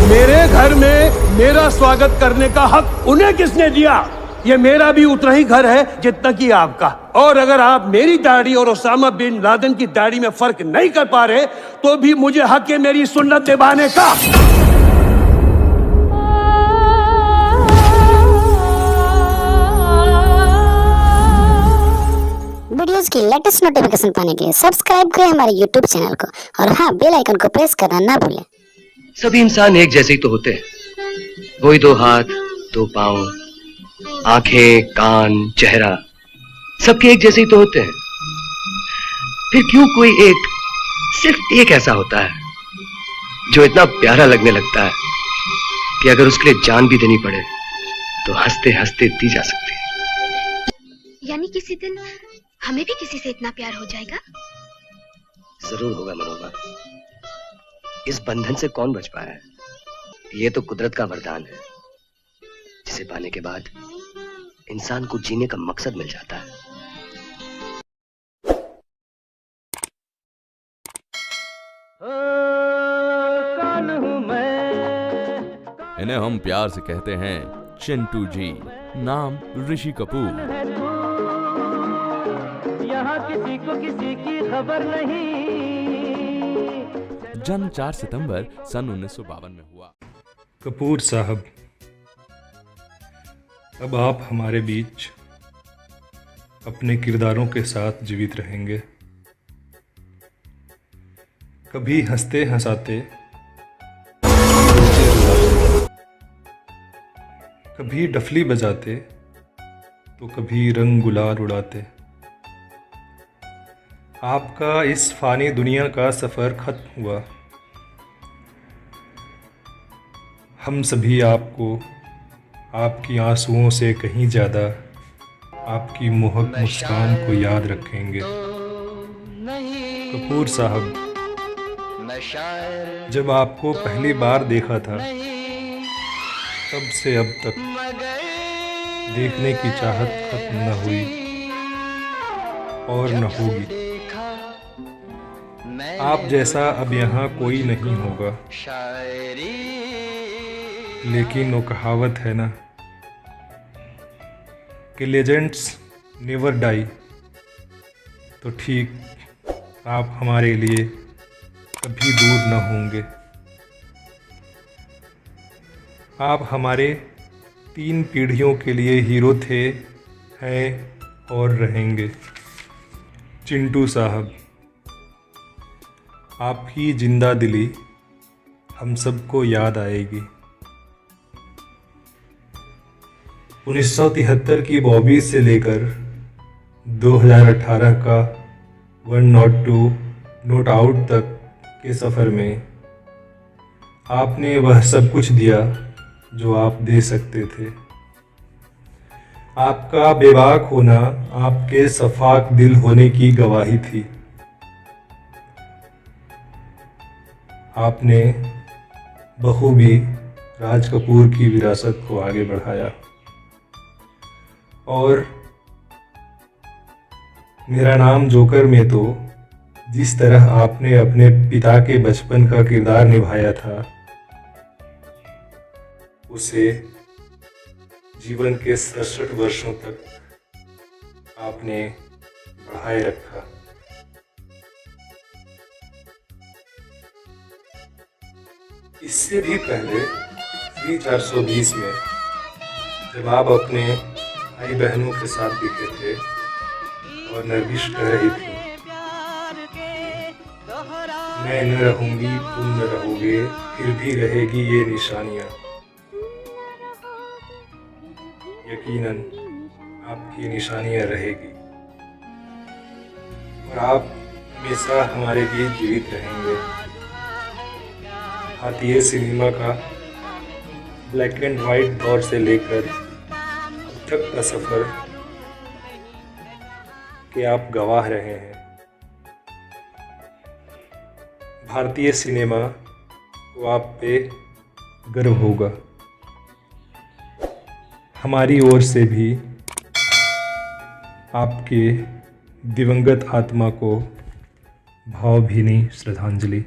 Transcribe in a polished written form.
मेरे घर में मेरा स्वागत करने का हक उन्हें किसने दिया? ये मेरा भी उतना ही घर है जितना कि आपका। और अगर आप मेरी दाढ़ी और ओसामा बिन लादेन की दाढ़ी में फर्क नहीं कर पा रहे तो भी मुझे हक है मेरी सुन्नत निभाने का। वीडियोस की लेटेस्ट नोटिफिकेशन पाने के लिए सब्सक्राइब करें हमारे यूट्यूब चैनल को और हाँ, बेल आइकन को प्रेस करना ना भूलें। सभी इंसान एक जैसे ही तो होते हैं, वही दो हाथ, दो पांव, आंखें, कान, चेहरा सबके एक जैसे ही तो होते हैं। फिर क्यों कोई एक, सिर्फ एक ऐसा होता है जो इतना प्यारा लगने लगता है कि अगर उसके लिए जान भी देनी पड़े तो हंसते हंसते दी जा सकती है। यानी किसी दिन हमें भी किसी से इतना प्यार हो जाएगा? जरूर होगा मनोबा। इस बंधन से कौन बच पाया है? ये तो कुदरत का वरदान है जिसे पाने के बाद इंसान को जीने का मकसद मिल जाता है। कौन हूं मैं? इन्हें हम प्यार से कहते हैं चिंटू जी, नाम ऋषि कपूर। यहाँ किसी को किसी की खबर नहीं। जन्म 4 सितंबर सन 1952 में हुआ। कपूर साहब, अब आप हमारे बीच अपने किरदारों के साथ जीवित रहेंगे। कभी हंसते हंसाते, कभी डफली बजाते तो कभी रंग गुलाल उड़ाते। आपका इस फानी दुनिया का सफ़र खत्म हुआ। हम सभी आपको आपकी आंसुओं से कहीं ज़्यादा आपकी मोहक मुस्कान को याद रखेंगे। कपूर साहब, जब आपको पहली बार देखा था तब से अब तक देखने की चाहत खत्म न हुई और न होगी। आप जैसा अब यहाँ कोई नहीं होगा। लेकिन वो कहावत है ना कि लेजेंड्स नेवर डाई, तो ठीक आप हमारे लिए कभी दूर न होंगे। आप हमारे 3 पीढ़ियों के लिए हीरो थे, हैं और रहेंगे। चिंटू साहब, आपकी जिंदा दिली हम सबको याद आएगी। 1973 की बॉबी से लेकर 2018 का 102 नोट आउट तक के सफ़र में आपने वह सब कुछ दिया जो आप दे सकते थे। आपका बेबाक होना आपके सफाक दिल होने की गवाही थी। आपने बखूबी राज कपूर की विरासत को आगे बढ़ाया और मेरा नाम जोकर में तो जिस तरह आपने अपने पिता के बचपन का किरदार निभाया था, उसे जीवन के 67 वर्षों तक आपने बढ़ाए रखा। इससे भी पहले 420 में जब आप अपने भाई बहनों के साथ दिखे थे और नरगिस कह रही थी, मैं न रहूंगी तुम न रहोगे, फिर भी रहेगी ये निशानियां। यकीनन आपकी निशानियां रहेगी और आप हमेशा हमारे बीच जीवित रहेंगे। भारतीय सिनेमा का ब्लैक एंड वाइट दौर से लेकर अब तक का सफ़र के आप गवाह रहे हैं। भारतीय सिनेमा को आप पे गर्व होगा। हमारी ओर से भी आपके दिवंगत आत्मा को भावभीनी श्रद्धांजलि।